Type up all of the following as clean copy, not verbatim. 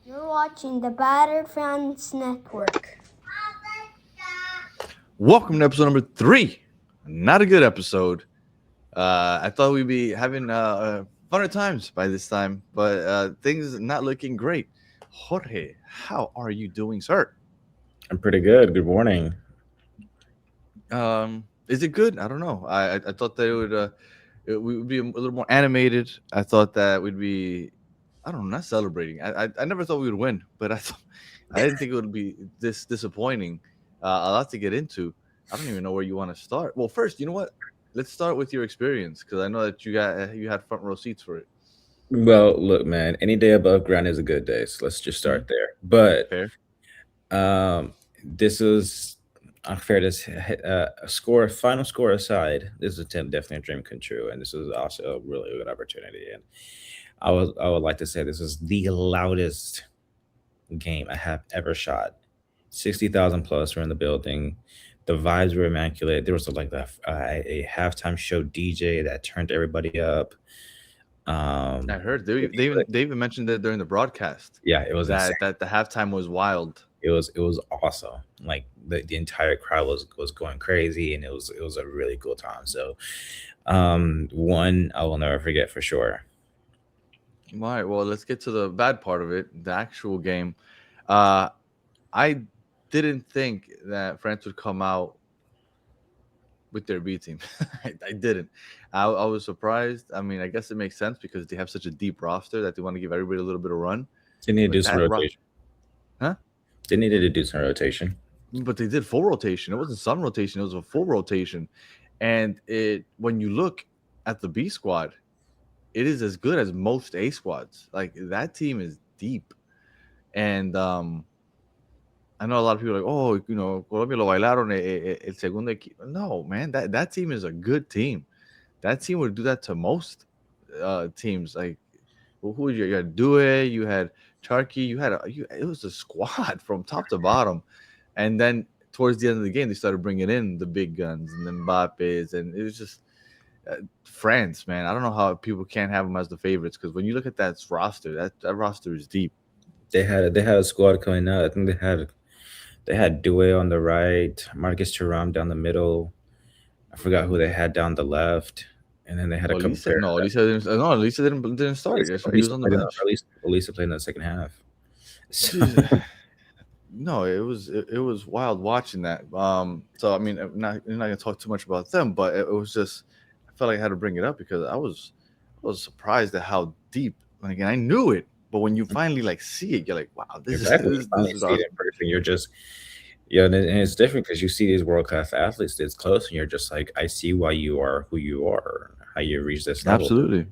You're watching the Battered Fans Network. Welcome to episode number 3. Not a good episode. I thought we'd be having funner times by this time, but things not looking great. Jorge, how are you doing, sir? I'm pretty good. Good morning. Is it good? I don't know. I thought that we would be a little more animated. I thought that we'd be, I don't know, not celebrating. I never thought we would win, but I didn't think it would be this disappointing. A lot to get into. I don't even know where you want to start. Well, first, you know what? Let's start with your experience because I know that you had front row seats for it. Well, look, man, any day above ground is a good day. So let's just Hmm. start there. But Fair. this is unfair to say, final score aside, this is definitely a dream come true. And this is also a really good opportunity. And I would like to say this is the loudest game I have ever shot. 60,000 plus were in the building. The vibes were immaculate. There was a halftime show DJ that turned everybody up. I Um, heard they even mentioned it during the broadcast yeah, it was insane. that the halftime was wild. It was awesome. Like the entire crowd was going crazy, and it was a really cool time. So, one I will never forget for sure. All right, well, let's get to the bad part of it, the actual game. Uh, I didn't think that France would come out with their B team. I didn't. I was surprised. I mean, I guess it makes sense because they have such a deep roster that they want to give everybody a little bit of run. They needed to But do some that rock, rotation. huh? They needed to do some rotation. But they did full rotation. It wasn't some rotation. It was a full rotation. And it when you look at the B squad, it is as good as most A squads. Like that team is deep. And I know a lot of people are like, oh, Colombia lo bailaron el segundo equipo. No, man, that team is a good team. That team would do that to most teams. Like, who was you had Due, you had Charky, it was a squad from top to bottom. And then towards the end of the game, they started bringing in the big guns and the Mbappe's, and it was just France, man. I don't know how people can't have them as the favorites because when you look at that roster, that roster is deep. They had a squad coming out. I think they had Due on the right, Marcus Thuram down the middle. I forgot who they had down the left, and then they had a couple Olise, players. no, Olise didn't. No, Olise didn't start. Yes, he was on the bench. At least played in the second half. So Jeez. No, it was wild watching that. So I mean, I'm not gonna talk too much about them, but it was just I felt like I had to bring it up because I was surprised at how deep. And again, I knew it, but when you finally like see it, you're like, wow, this is exactly, you this finally is see it awesome. in person. You're just and it's different because you see these world class athletes this close, and you're just like, I see why you are who you are, how you reach this level. Absolutely,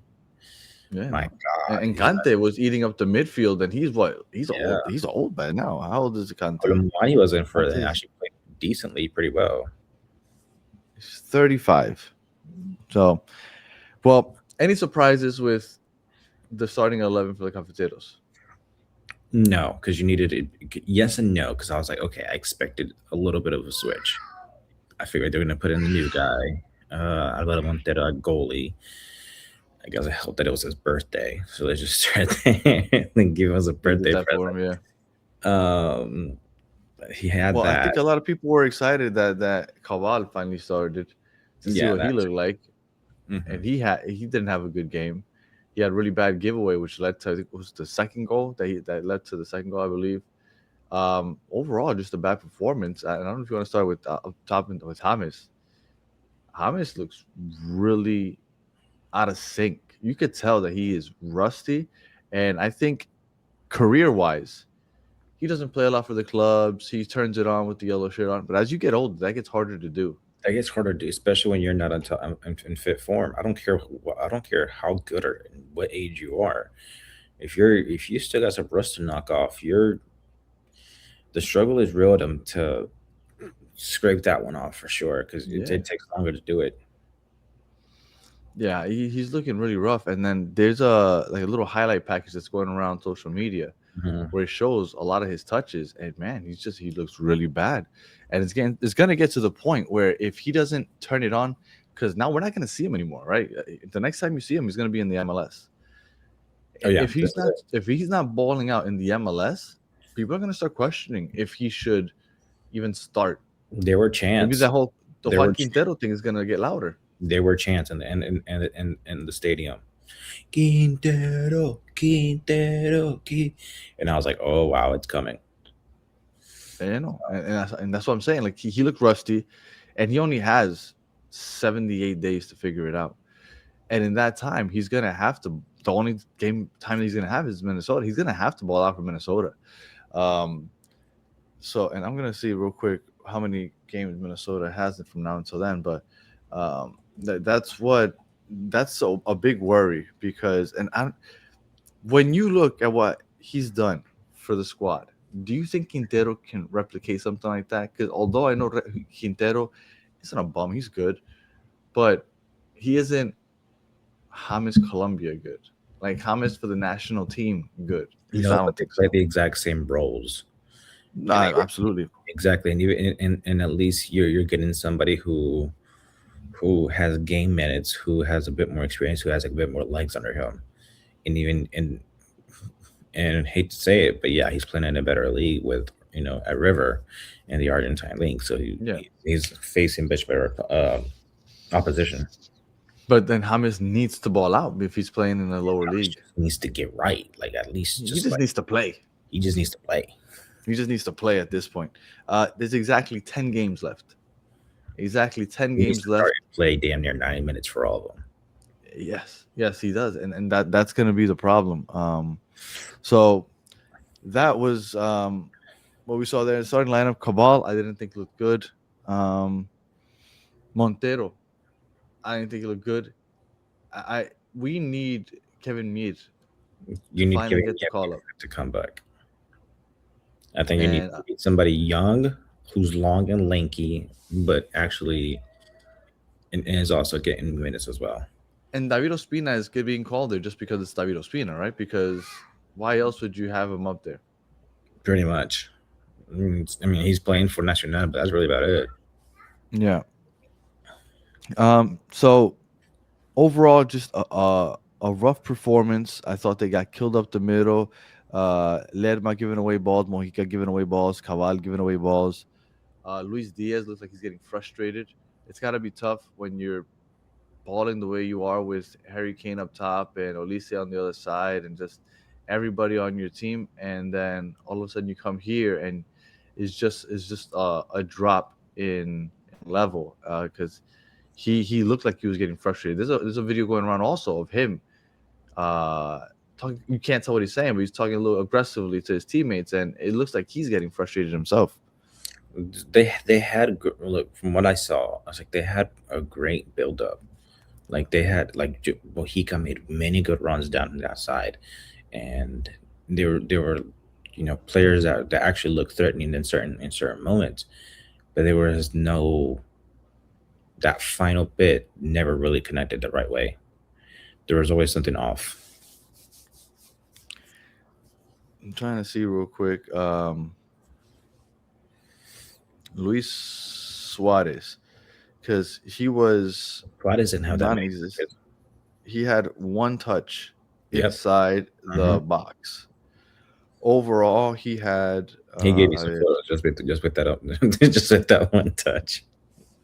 yeah. My And God, Kante was eating up the midfield, and he's what? He's yeah. old. He's old by now. How old is Kante? Colomani was in for it and Kante's actually played decently, pretty well. he's 35. So, well, any surprises with the starting 11 for the Cafeteros? No, because you needed it. Yes and no, because I was like, okay, I expected a little bit of a switch. I figured they're gonna put in the new guy. Alvaro Montero at goalie. I guess I hope that it was his birthday, so they just start there and give us a They did birthday that for present. him, yeah. Um, he had Well, I that. think a lot of people were excited that Cabal finally started to see Yeah, what he that. looked like, Hmm. and he didn't have a good game. He had really bad giveaway, which led to I think it was the second goal that led to the second goal, I believe. Overall, just a bad performance. I don't know if you want to start with up top with James. James looks really out of sync. You could tell that he is rusty, and I think career-wise, he doesn't play a lot for the clubs. He turns it on with the yellow shirt on, but as you get older, that gets harder to do. That gets harder to do, especially when you're not in fit form. I don't care how good or what age you are. If you still got some rust to knock off, the struggle is real to scrape that one off for sure because Yeah, it takes longer to do it. yeah, he's looking really rough. And then there's a like a little highlight package that's going around social media Mhm. where it shows a lot of his touches, and man, he looks really bad. And it's gonna get to the point where if he doesn't turn it on, because now we're not gonna see him anymore, right? The next time you see him, he's gonna be in the MLS. Oh yeah, If he's not balling out in the MLS, people are gonna start questioning if he should even start. there were Maybe chants. the There Juan were Quintero thing is gonna get louder. there were chants in the stadium. Quintero, Quintero, and I was like, oh wow, it's coming. And that's what I'm saying. Like he looked rusty, and he only has 78 days to figure it out. And in that time, he's gonna have to. The only game time he's gonna have is Minnesota. He's gonna have to ball out for Minnesota. Um, so, and I'm gonna see real quick how many games Minnesota has from now until then. But that's a big worry because when you look at what he's done for the squad, do you think Quintero can replicate something like that? Because although I know Quintero isn't a bum, he's good, but he isn't James Colombia good. Like James for the national team good. At least I But don't they think play so. the exact same roles. Absolutely. Exactly, and at least you're getting somebody who has game minutes, who has a bit more experience, who has a bit more legs under him, and even and hate to say it, but yeah, he's playing in a better league with at River in the Argentine league, so Yeah. he's facing much better opposition. But then James needs to ball out if he's playing in a lower league. He needs to get right, like at least He just needs to play. he just needs to play. He just needs to play at this point. There's exactly 10 games left. Exactly 10 He needs games to left. start and play damn near 90 minutes for all of them. Yes, he does, and that's going to be the problem. So that was what we saw there. Starting lineup: Cabal, I didn't think looked good. Montero, I didn't think he looked good. We need Kevin Mead You need finally Kevin get the call up. to come back. I think you And need somebody young who's long and lanky, but actually and is also getting minutes as well. and David Ospina is being called there just because it's David Ospina, right? Because why else would you have him up there? Pretty much. I mean, he's playing for Nacional, but that's really about it. Yeah. So overall, just a rough performance. I thought they got killed up the middle. Lerma giving away balls, Mojica giving away balls, Cabal giving away balls. Luis Diaz looks like he's getting frustrated. It's got to be tough when you're balling the way you are with Harry Kane up top and Olise on the other side and just everybody on your team, and then all of a sudden you come here and it's just a drop in level because he looked like he was getting frustrated. There's a video going around also of him talking. You can't tell what he's saying, but he's talking a little aggressively to his teammates, and it looks like he's getting frustrated himself. They had look from what I saw. I was like they had a great build up. Like they had Mojica made many good runs down that side, and they were players that actually looked threatening in certain moments, but there was no that final bit never really connected the right way. There was always something off. I'm trying to see real quick. Luis Suarez, because he was Why doesn't have that? non-existent. He had one touch Yep. inside the box. Overall, he had. He gave you some photos just with that up, just with that one touch.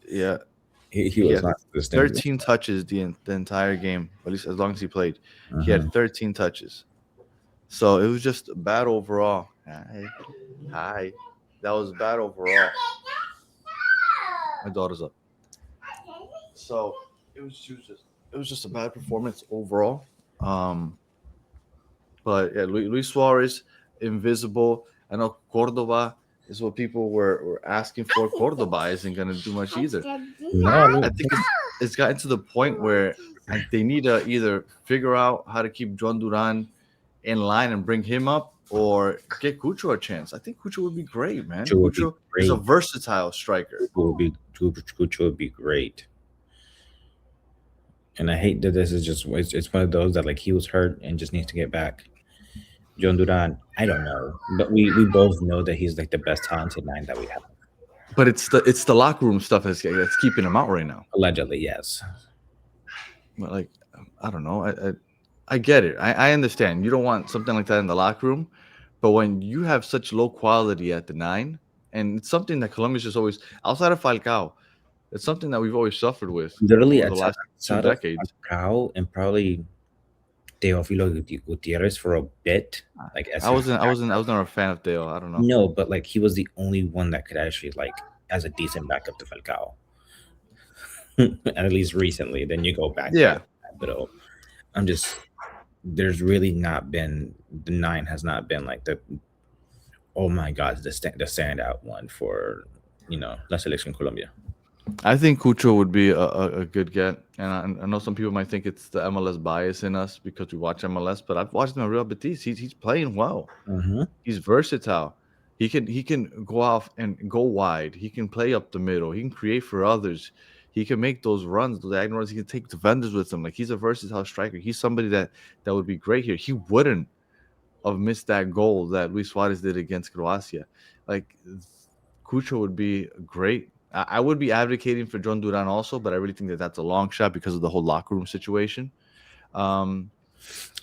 Yeah, he was had not 13 touches the entire game, at least as long as he played. He had 13 touches, so it was just bad overall. Hi, that was bad overall. My daughter's up, so it was just a bad performance overall. But yeah, Luis Suarez, invisible. I know Cordoba is what people were asking for. Cordoba isn't going to do much either. I think it's gotten to the point where they need to either figure out how to keep John Duran in line and bring him up, or get Cucho a chance. I think Cucho would be great, man. Cucho is a versatile striker. Cucho would be great. And I hate that this is just it's one of those that like he was hurt and just needs to get back. John Duran, I don't know, but we both know that he's like the best talented 9 that we have. But it's the locker room stuff that's keeping him out right now. Allegedly, yes. But like, I don't know. I get it. I understand. You don't want something like that in the locker room, but when you have such low quality at the nine, and it's something that Colombia's just always outside of Falcao, it's something that we've always suffered with Literally over the last two outside of decades. Falcao and probably Teofilo Gutierrez for a bit, like as I his wasn't. I wasn't. I was never a fan of Dale. I don't know. no, but like he was the only one that could actually like as a decent backup to Falcao, at least recently. Then you go back to Yeah, but I'm just there's really not been the nine has not been like the oh my god the standout one for La Selección Colombia. I think Cucho would be a good get, and I know some people might think it's the MLS bias in us because we watch MLS, but I've watched him at Real Betis. He's playing well. Mm-hmm. He's versatile. He can go off and go wide. He can play up the middle. He can create for others. He can make those runs, those diagonal runs. He can take defenders with him. Like he's a versatile striker. He's somebody that would be great here. He wouldn't have missed that goal that Luis Suarez did against Croatia. Like Cucho would be great. I would be advocating for John Duran also, but I really think that that's a long shot because of the whole locker room situation. Um,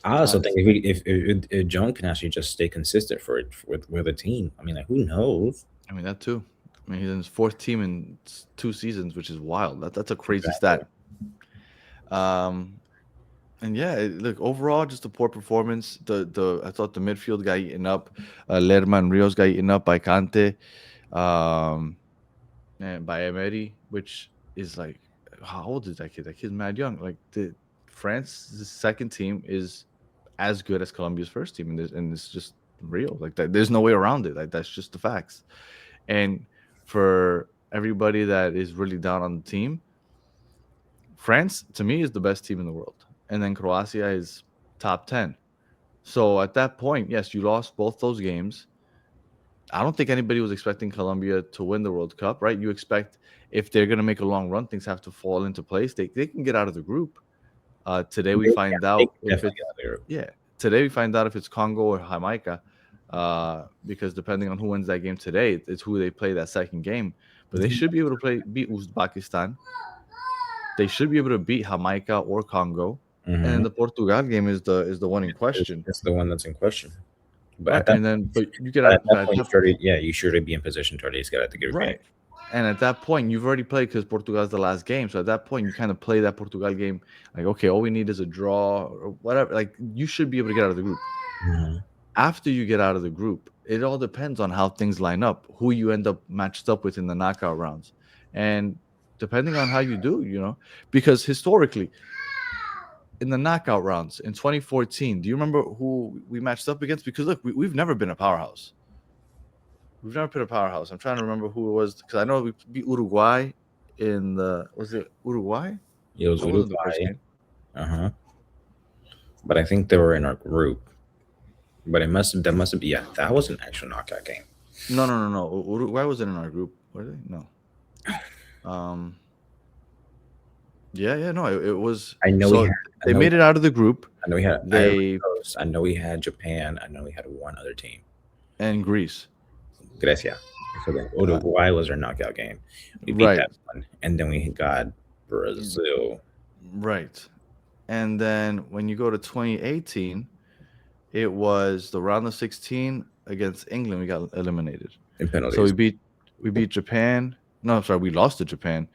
I also uh, think if John can actually just stay consistent for it with a team, I mean, like who knows? I mean that too. I mean he's in his fourth team in 2 seasons, which is wild. That's a crazy Exactly. stat. Um, and yeah, look overall, just a poor performance. The I thought the midfield got eaten up. Lerma and Rios got eaten up by Kante, um, and by Emery, which is like, how old is that kid? That kid's mad young. Like France's second team is as good as Colombia's first team, and it's just real. Like that, there's no way around it. Like that's just the facts. And for everybody that is really down on the team, France to me is the best team in the world, and then Croatia is top 10. So at that point, yes, you lost both those games. I don't think anybody was expecting Colombia to win the World Cup, right? You expect if they're going to make a long run, things have to fall into place. They can get out of the group. Today we find They out can if definitely it's get out there. yeah. Today we find out if it's Congo or Jamaica, because depending on who wins that game today, it's who they play that second game. But they should be able to beat Uzbekistan. They should be able to beat Jamaica or Congo. And then Mm-hmm. the Portugal game is the one in question, It's the one that's in question. But right? at that And then but you get but out, at that but at point, that, you should be in position to at least get out the group game. right. And at that point, you've already played because Portugal's the last game. So at that point, you kind of play that Portugal game like, okay, all we need is a draw or whatever. Like you should be able to get out of the group. Mm-hmm. After you get out of the group, it all depends on how things line up, who you end up matched up with in the knockout rounds. And depending on how you do, because historically, in the knockout rounds in 2014, do you remember who we matched up against? Because look, we've never been a powerhouse. We've never been a powerhouse. I'm trying to remember who it was because I know we beat Uruguay in was it Uruguay? It was That wasn't the first Uruguay. game. Uh-huh. But I think they were in our group. But that must have yeah, that was an actual knockout game. No, no, no, no. Uruguay wasn't in our group, were they? No. Um. Yeah, yeah, no. It was. I know we So had they made it out of the group. I know we had They I know we had Japan. I know we had one other team. and Greece. Grecia. So then Uruguay was our knockout game. We beat Right, that one. And then we got Brazil right. And then when you go to 2018, it was the round of 16 against England. We got eliminated. in So penalties. we beat Japan. No, I'm sorry, we lost to Japan.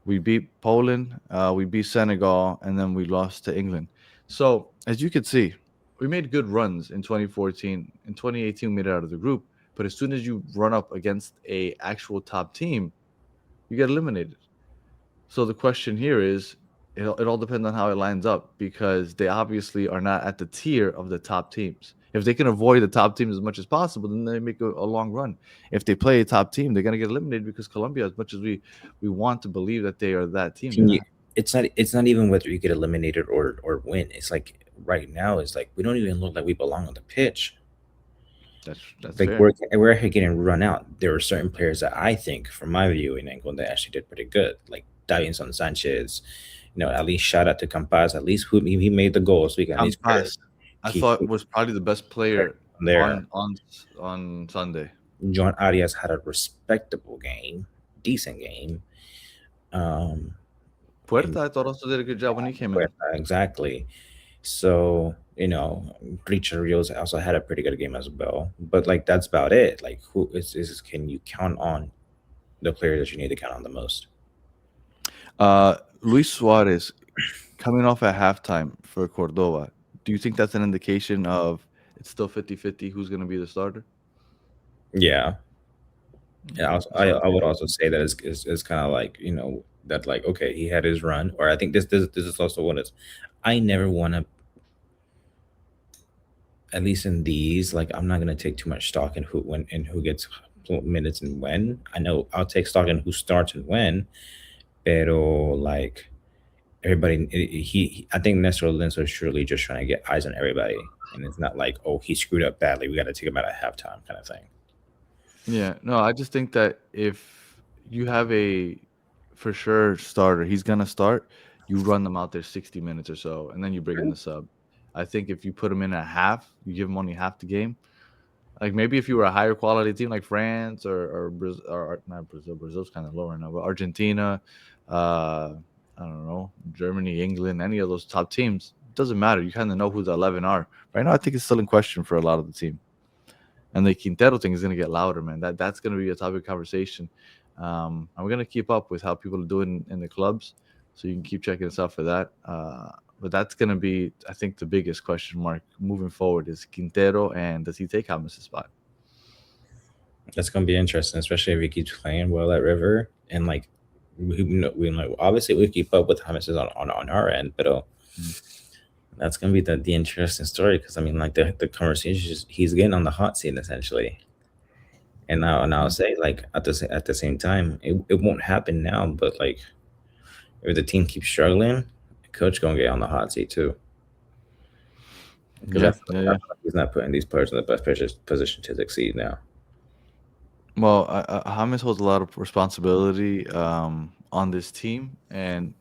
We beat Poland. We beat Senegal, and then we lost to England. So as you can see, we made good runs in 2014. In 2018, we made it out of the group. But as soon as you run up against a actual top team, you get eliminated. So the question here is, it all depends on how it lines up because they obviously are not at the tier of the top teams. If they can avoid the top teams as much as possible, then they make a long run. If they play a top team, they're gonna get eliminated because Colombia, as much as we want to believe that they are that team, they're Can you, not. it's not even whether you get eliminated or win. It's like right now it's like we don't even look like we belong on the pitch. That's Like fair. we're actually getting run out. There were certain players that I think, from my view in England, that actually did pretty good, like Davinson Sanchez. At least shout out to Campas. At least he made the goal, so we can at least Campas, I keep thought was probably the best player there. on Sunday. John Arias had a respectable game, decent game. Um, Puerta, I thought also did a good job when he came in. exactly. So You know, Richard Rios also had a pretty good game as well. But like that's about it. Like who is can you count on the players that you need to count on the most? Luis Suarez coming off at halftime for Cordova. Do you think that's an indication of it's still 50-50 who's going to be the starter? Yeah. Yeah, Okay, that's what I I would think. also say that it's kind of like, you know, that like okay, he had his run, or I think this is also what it's. I never want to, at least in these, like I'm not gonna take too much stock in who when and who gets minutes and when. I know I'll take stock in who starts and when, pero like everybody, I think Nestor Lorenzo is surely just trying to get eyes on everybody, and it's not like oh he screwed up badly, we got to take him out at halftime kind of thing. Yeah, no, I just think that if you have a for sure starter, he's going to start, you run them out there 60 minutes or so, and then you bring in the sub. I think if you put him in at half, you give him only half the game. Like maybe if you were a higher quality team like France or Brazil, or not Brazil, Brazil's kind of lower now, but Argentina, I don't know, Germany, England, any of those top teams, doesn't matter. You kind of know who the 11 are. Right now, I think it's still in question for a lot of the team. And the Quintero thing is going to get louder, man. That's going to be a topic of conversation. And we're going to keep up with how people are doing in the clubs. So you can keep checking us out for that. But that's going to be, I think, the biggest question mark moving forward is Quintero, and does he take James' spot? That's gonna be interesting, especially if he keeps playing well at River. And like we like obviously we keep up with James on our end, but Mm. that's gonna be the interesting story because I mean like the conversation is he's getting on the hot seat essentially. And I'll Mm. say like at the same time it won't happen now, but like if the team keeps struggling, the coach gonna get on the hot seat too because Yeah, yeah, I yeah. feel like he's not putting these players in the best position to succeed now. Well, James holds a lot of responsibility on this team, and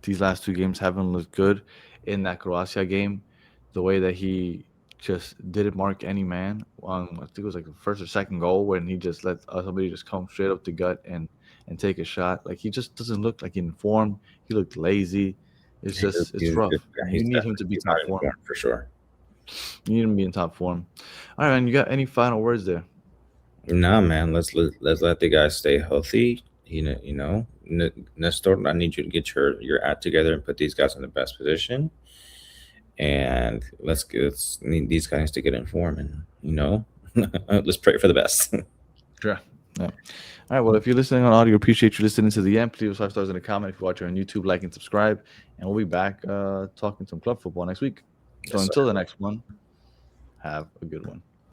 these last two games haven't looked good. In that Croatia game, the way that he just didn't mark any man on, I think it was like the first or second goal when he just let somebody just come straight up the gut and take a shot. Like he just doesn't look like in form. He looked lazy. It's rough. Yeah, You he's need him to definitely be he's not top in form. form for sure. You need him to be in top form. All right, man. You got any final words there? Nah, man. Let's let the guys stay healthy. Nestor, I need you to get your act together and put these guys in the best position. And let's need these guys to get informed and let's pray for the best. Sure. Yeah. All right. Well, if you're listening on audio, appreciate you listening to the end. Please leave 5 stars in the comment. If you're watching on YouTube, like and subscribe. And we'll be back talking some club football next week. So Yes, sir. until the next one, have a good one.